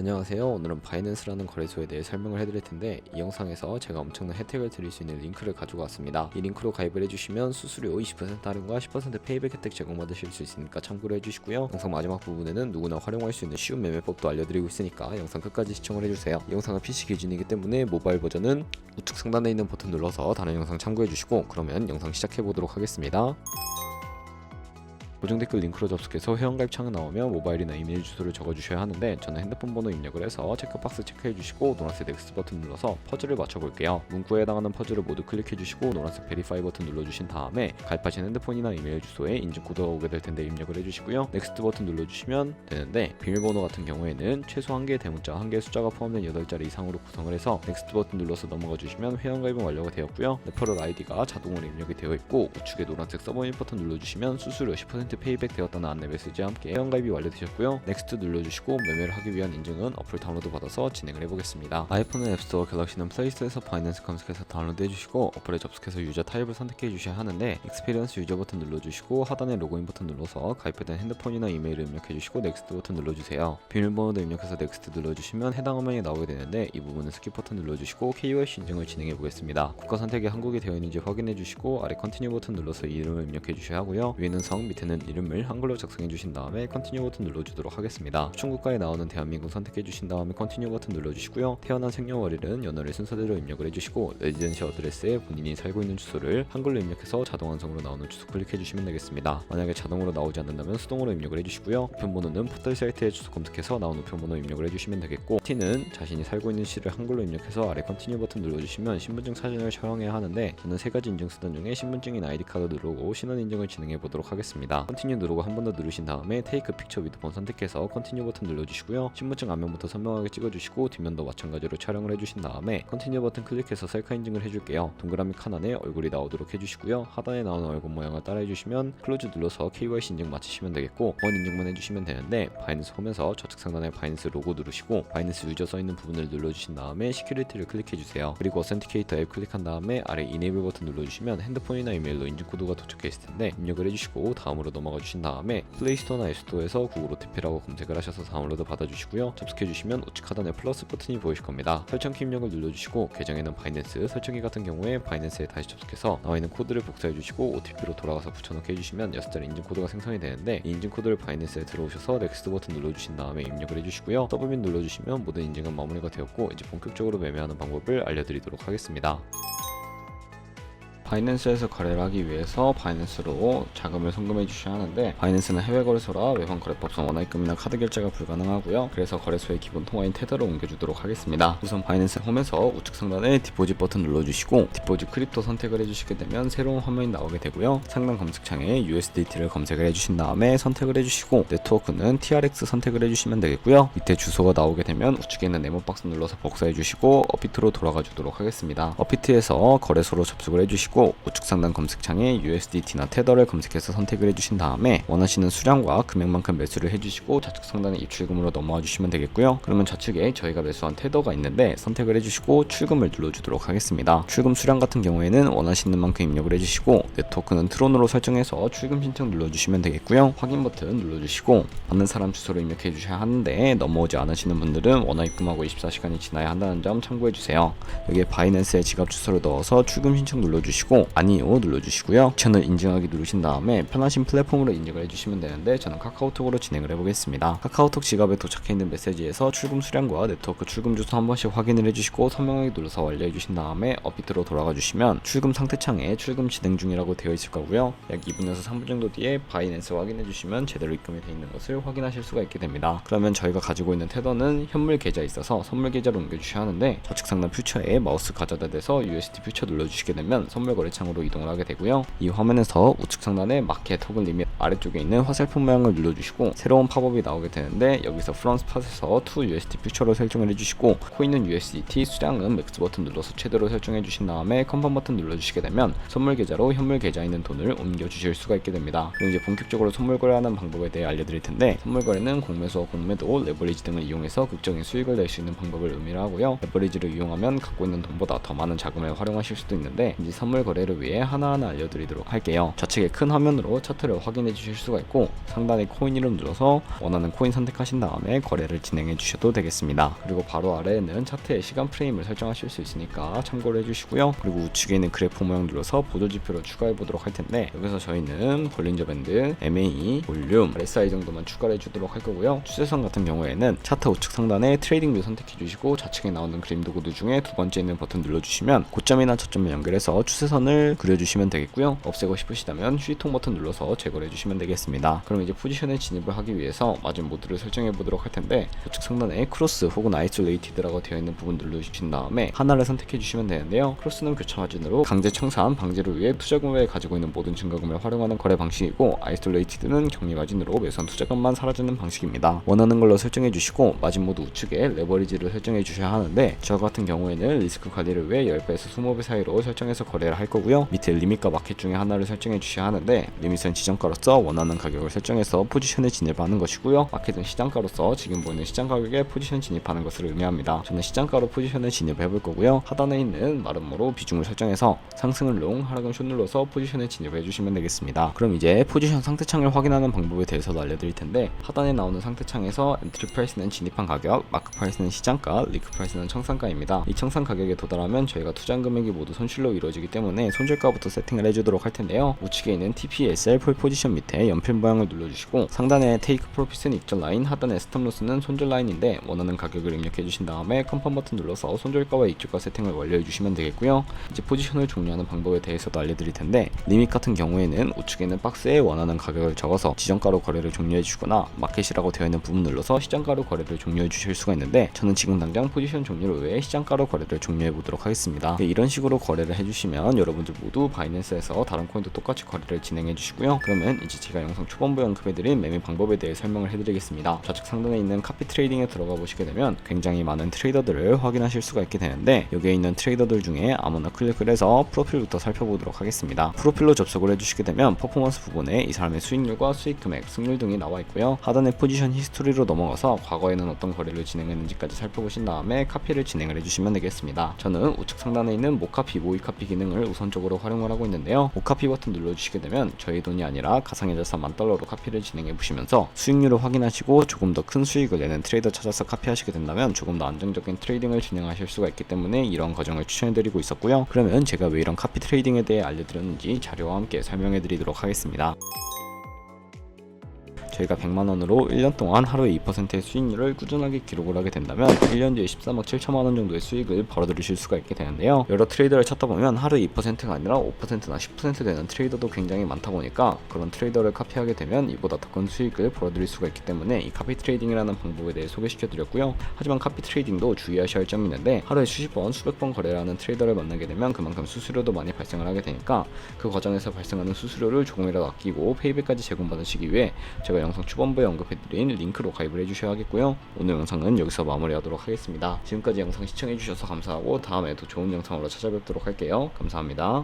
안녕하세요. 오늘은 바이낸스라는 거래소에 대해 설명을 해드릴 텐데, 이 영상에서 제가 엄청난 혜택을 드릴 수 있는 링크를 가지고 왔습니다. 이 링크로 가입을 해주시면 수수료 20% 할인과 10% 페이백 혜택 제공받으실 수 있으니까 참고를 해주시고요. 영상 마지막 부분에는 누구나 활용할 수 있는 쉬운 매매법도 알려드리고 있으니까 영상 끝까지 시청을 해주세요. 이 영상은 PC 기준이기 때문에 모바일 버전은 우측 상단에 있는 버튼 눌러서 다른 영상 참고해주시고, 그러면 영상 시작해보도록 하겠습니다. 고정 댓글 링크로 접속해서 회원가입 창이 나오면 모바일이나 이메일 주소를 적어주셔야 하는데, 저는 핸드폰 번호 입력을 해서 체크박스 체크해주시고 노란색 넥스트 버튼 눌러서 퍼즐을 맞춰볼게요. 문구에 해당하는 퍼즐을 모두 클릭해주시고 노란색 베리파이 버튼 눌러주신 다음에 가입하신 핸드폰이나 이메일 주소에 인증코드가 오게 될 텐데 입력을 해주시고요. 넥스트 버튼 눌러주시면 되는데, 비밀번호 같은 경우에는 최소 1개의 대문자 1개의 숫자가 포함된 8자리 이상으로 구성을 해서 넥스트 버튼 눌러서 넘어가 주시면 회원가입은 완료가 되었고요. 레퍼럴 아이디가 자동으로 입력이 되어 있고, 우측에 노란색 서브밋 버튼 눌러주시면 수수료 10% 페이백 되었다는 안내 메시지와 함께 회원가입이 완료되셨고요. 넥스트 눌러주시고 매매를 하기 위한 인증은 어플 다운로드 받아서 진행을 해보겠습니다. 아이폰은 앱스토어, 갤럭시는 플레이스토어에서 바이낸스 검색해서 다운로드 해주시고 어플에 접속해서 유저 타입을 선택해 주셔야 하는데, 익스피리언스 유저 버튼 눌러주시고 하단에 로그인 버튼 눌러서 가입된 핸드폰이나 이메일을 입력해 주시고 넥스트 버튼 눌러주세요. 비밀번호도 입력해서 넥스트 눌러주시면 해당 화면이 나오게 되는데, 이 부분은 스킵 버튼 눌러주시고 KYC 인증을 진행해 보겠습니다. 국가 선택이 한국이 되어 있는지 확인해 주시고 아래 컨티뉴 버튼 눌러서 이름을 입력해 주셔야 하고요. 위에는 성, 밑에는 이름을 한글로 작성해 주신 다음에 컨티뉴 버튼 눌러주도록 하겠습니다. 추천국가에 나오는 대한민국 선택해 주신 다음에 컨티뉴 버튼 눌러주시고요. 태어난 생년월일은 연월일 순서대로 입력을 해주시고, 레지던시 어드레스에 본인이 살고 있는 주소를 한글로 입력해서 자동 완성으로 나오는 주소 클릭해 주시면 되겠습니다. 만약에 자동으로 나오지 않는다면 수동으로 입력을 해주시고요. 우편번호는 포털 사이트에 주소 검색해서 나온 우편번호 입력을 해주시면 되겠고, T는 자신이 살고 있는 시를 한글로 입력해서 아래 컨티뉴 버튼 눌러주시면 신분증 사진을 촬영해야 하는데, 저는 3가지 인증 수단 중에 신분증인 아이디카드 누르고 신원 인증을 진행해 보도록 하겠습니다. 컨티뉴 누르고 한 번 더 누르신 다음에 테이크 픽처 위드 폰 선택해서 컨티뉴 버튼 눌러주시고요. 신분증 앞면부터 선명하게 찍어주시고 뒷면도 마찬가지로 촬영을 해주신 다음에 컨티뉴 버튼 클릭해서 셀카 인증을 해줄게요. 동그라미 칸 안에 얼굴이 나오도록 해주시고요. 하단에 나오는 얼굴 모양을 따라해주시면 클로즈 눌러서 KYC 인증 마치시면 되겠고, 원 인증만 해주시면 되는데, 바이낸스 홈에서 좌측 상단에 바이낸스 로고 누르시고 바이낸스 유저 써있는 부분을 눌러주신 다음에 시큐리티를 클릭해주세요. 그리고 어센티케이터 앱 클릭한 다음에 아래 이네이블 버튼 눌러주시면 핸드폰이나 이메일로 인증코드가 도착해 있을 텐데 입력을 해주시고 다음으로 넘어가 주신 다음에 플레이스토어나 앱스토어에서 구글 OTP라고 검색을 하셔서 다운로드 받아주시고요. 접속해주시면 우측 하단에 플러스 버튼이 보이실 겁니다. 설정키 입력을 눌러주시고 계정에는 바이낸스, 설정키 같은 경우에 바이낸스에 다시 접속해서 나와있는 코드를 복사해주시고 OTP로 돌아가서 붙여넣기 해주시면 6자리 인증코드가 생성이 되는데, 이 인증코드를 바이낸스에 들어오셔서 넥스트 버튼 눌러주신 다음에 입력을 해주시고요. 서브밋 눌러주시면 모든 인증은 마무리가 되었고, 이제 본격적으로 매매하는 방법을 알려드리도록 하겠습니다. 바이낸스에서 거래를 하기 위해서 바이낸스로 자금을 송금해 주셔야 하는데, 바이낸스는 해외 거래소라 외환 거래법상 원화입금이나 카드 결제가 불가능하고요. 그래서 거래소의 기본 통화인 테더로 옮겨주도록 하겠습니다. 우선 바이낸스 홈에서 우측 상단에 디포짓 버튼 눌러주시고 디포짓 크립토 선택을 해주시게 되면 새로운 화면이 나오게 되고요. 상단 검색창에 USDT를 검색을 해주신 다음에 선택을 해주시고 네트워크는 TRX 선택을 해주시면 되겠고요. 밑에 주소가 나오게 되면 우측에 있는 네모 박스 눌러서 복사해 주시고 업비트로 돌아가 주도록 하겠습니다. 업비트에서 거래소로 접속을 해주시고 우측 상단 검색창에 USDT나 테더를 검색해서 선택을 해주신 다음에 원하시는 수량과 금액만큼 매수를 해주시고 좌측 상단에 입출금으로 넘어와 주시면 되겠고요. 그러면 좌측에 저희가 매수한 테더가 있는데 선택을 해주시고 출금을 눌러주도록 하겠습니다. 출금 수량 같은 경우에는 원하시는 만큼 입력을 해주시고 네트워크는 트론으로 설정해서 출금 신청 눌러주시면 되겠고요. 확인 버튼 눌러주시고 받는 사람 주소를 입력해 주셔야 하는데, 넘어오지 않으시는 분들은 원화 입금하고 24시간이 지나야 한다는 점 참고해 주세요. 여기에 바이낸스의 지갑 주소를 넣어서 출금 신청 눌러주시고 아니요 눌러주시고요. 채널 인증하기 누르신 다음에 편하신 플랫폼으로 인증을 해주시면 되는데, 저는 카카오톡으로 진행을 해보겠습니다. 카카오톡 지갑에 도착해 있는 메시지에서 출금 수량과 네트워크 출금 주소 한 번씩 확인을 해주시고 선명하게 눌러서 완료해주신 다음에 업비트로 돌아가 주시면 출금 상태 창에 출금 진행 중이라고 되어 있을 거고요. 약 2분에서 3분 정도 뒤에 바이낸스 확인해 주시면 제대로 입금이 되어 있는 것을 확인하실 수가 있게 됩니다. 그러면 저희가 가지고 있는 테더는 현물 계좌에 있어서 선물 계좌로 옮겨주셔야 하는데, 좌측 상단 퓨처에 마우스 가져다 대서 USD 퓨처 눌러주시게 되면 선물 거래창으로 이동을 하게 되고요. 이 화면에서 우측 상단에 마켓 토글 리밋 아래쪽에 있는 화살표 모양을 눌러주시고 새로운 팝업이 나오게 되는데, 여기서 프롬 스팟에서 to USD 퓨처로 설정을 해주시고 코인은 USDT, 수량은 맥스 버튼 눌러서 최대로 설정해 주신 다음에 컨펌 버튼 눌러주시게 되면 선물 계좌로 현물 계좌에 있는 돈을 옮겨 주실 수가 있게 됩니다. 그럼 이제 본격적으로 선물 거래하는 방법에 대해 알려드릴 텐데, 선물 거래는 공매수와 공매도, 레버리지 등을 이용해서 극적인 수익을 낼 수 있는 방법을 의미를 하고요. 레버리지를 이용하면 갖고 있는 돈보다 더 많은 자금을 활용하실 수도 있는데, 이제 선물 차트별 거래를 위해 하나하나 알려드리도록 할게요. 좌측에 큰 화면으로 차트를 확인해 주실 수가 있고 상단에 코인 이름 눌러서 원하는 코인 선택하신 다음에 거래를 진행해 주셔도 되겠습니다. 그리고 바로 아래에는 차트의 시간 프레임을 설정하실 수 있으니까 참고를 해주시고요. 그리고 우측에 있는 그래프 모양 눌러서 보조지표로 추가해 보도록 할 텐데 여기서 저희는 볼린저 밴드, MA, 볼륨, RSI 정도만 추가를 해주도록 할 거고요. 추세선 같은 경우에는 차트 우측 상단에 트레이딩 뷰 선택해 주시고 좌측에 나오는 그림 도구들 중에 두 번째 있는 버튼 눌러주시면 고점이나 저점을 연결해서 추세선을 그려주시면 되겠고요. 없애고 싶으시다면 휴지통 버튼 눌러서 제거를 해주시면 되겠습니다. 그럼 이제 포지션에 진입을 하기 위해서 마진 모드를 설정해 보도록 할 텐데 우측 상단에 크로스 혹은 아이솔레이티드라고 되어 있는 부분 눌러주신 다음에 하나를 선택해 주시면 되는데요. 크로스는 교차 마진으로 강제 청산 방지를 위해 투자금에 가지고 있는 모든 증가금을 활용하는 거래 방식이고 아이솔레이티드는 격리 마진으로 매수한 투자금만 사라지는 방식입니다. 원하는 걸로 설정해 주시고 마진 모드 우측에 레버리지를 설정해 주셔야 하는데 저 같은 경우에는 리스크 관리를 위해 10배에서 20배 사이로 설정해서 거래를 할 거고요. 밑에 리밋과 마켓 중에 하나를 설정해 주셔야 하는데 리밋은 지정가로서 원하는 가격을 설정해서 포지션에 진입하는 것이고요. 마켓은 시장가로서 지금 보이는 시장 가격에 포지션 진입하는 것을 의미합니다. 저는 시장가로 포지션에 진입해 볼 거고요. 하단에 있는 마름모로 비중을 설정해서 상승은 롱, 하락은 숏 눌러서 포지션에 진입해 주시면 되겠습니다. 그럼 이제 포지션 상태창을 확인하는 방법에 대해서도 알려드릴 텐데 하단에 나오는 상태창에서 엔트리 프라이스는 진입한 가격, 마크 프라이스는 시장가, 리크 프라이스는 청산가입니다. 이 청산 가격에 도달하면 저희가 투자한 금액이 모두 손실로 이루어지기 때문에 손절가부터 세팅을 해주도록 할 텐데요. 우측에 있는 TPSL 폴 포지션 밑에 연필 모양을 눌러주시고 상단에 테이크 프로핏은 익절 라인, 하단에 스톱 로스는 손절 라인인데 원하는 가격을 입력해 주신 다음에 컨펌 버튼 눌러서 손절가와 익절가 세팅을 완료해 주시면 되겠고요. 이제 포지션을 종료하는 방법에 대해서도 알려드릴 텐데 리밋 같은 경우에는 우측에 있는 박스에 원하는 가격을 적어서 지정가로 거래를 종료해 주거나 마켓이라고 되어 있는 부분 눌러서 시장가로 거래를 종료해 주실 수가 있는데 저는 지금 당장 포지션 종료를 위해 시장가로 거래를 종료해 보도록 하겠습니다. 이런 식으로 거래를 해주시면 여러분들 모두 바이낸스에서 다른 코인도 똑같이 거래를 진행해 주시고요. 그러면 이제 제가 영상 초반부에 언급해드린 매매 방법에 대해 설명을 해드리겠습니다. 좌측 상단에 있는 카피 트레이딩에 들어가 보시게 되면 굉장히 많은 트레이더들을 확인하실 수가 있게 되는데 여기에 있는 트레이더들 중에 아무나 클릭을 해서 프로필부터 살펴보도록 하겠습니다. 프로필로 접속을 해주시게 되면 퍼포먼스 부분에 이 사람의 수익률과 수익 금액, 승률 등이 나와 있고요. 하단의 포지션 히스토리로 넘어가서 과거에는 어떤 거래를 진행했는지까지 살펴보신 다음에 카피를 진행을 해주시면 되겠습니다. 저는 우측 상단에 있는 모카피, 모이카피 기능을 우선적으로 활용을 하고 있는데요. 모카피 버튼 눌러주시게 되면 저희 돈이 아니라 가상의 자산 $10,000로 카피를 진행해 보시면서 수익률을 확인하시고 조금 더 큰 수익을 내는 트레이더 찾아서 카피하시게 된다면 조금 더 안정적인 트레이딩을 진행하실 수가 있기 때문에 이런 과정을 추천해드리고 있었고요. 그러면 제가 왜 이런 카피 트레이딩에 대해 알려드렸는지 자료와 함께 설명해드리도록 하겠습니다. 저희가 100만원으로 1년 동안 하루에 2%의 수익률을 꾸준하게 기록을 하게 된다면 1년 뒤에 13억 7천만원 정도의 수익을 벌어들이실 수가 있게 되는데요. 여러 트레이더를 찾다 보면 하루에 2%가 아니라 5%나 10% 되는 트레이더도 굉장히 많다 보니까 그런 트레이더를 카피하게 되면 이보다 더 큰 수익을 벌어들일 수가 있기 때문에 이 카피 트레이딩이라는 방법에 대해 소개시켜 드렸고요. 하지만 카피 트레이딩도 주의하셔야 할 점이 있는데 하루에 수십 번, 수백 번 거래를 하는 트레이더를 만나게 되면 그만큼 수수료도 많이 발생을 하게 되니까 그 과정에서 발생하는 수수료를 조금이라도 아끼고 페이백까지 제공받으시기 위해 제가 영상 초반부에 언급해드린 링크로 가입을 해주셔야 하겠고요. 오늘 영상은 여기서 마무리하도록 하겠습니다. 지금까지 영상 시청해주셔서 감사하고 다음에 더 좋은 영상으로 찾아뵙도록 할게요. 감사합니다.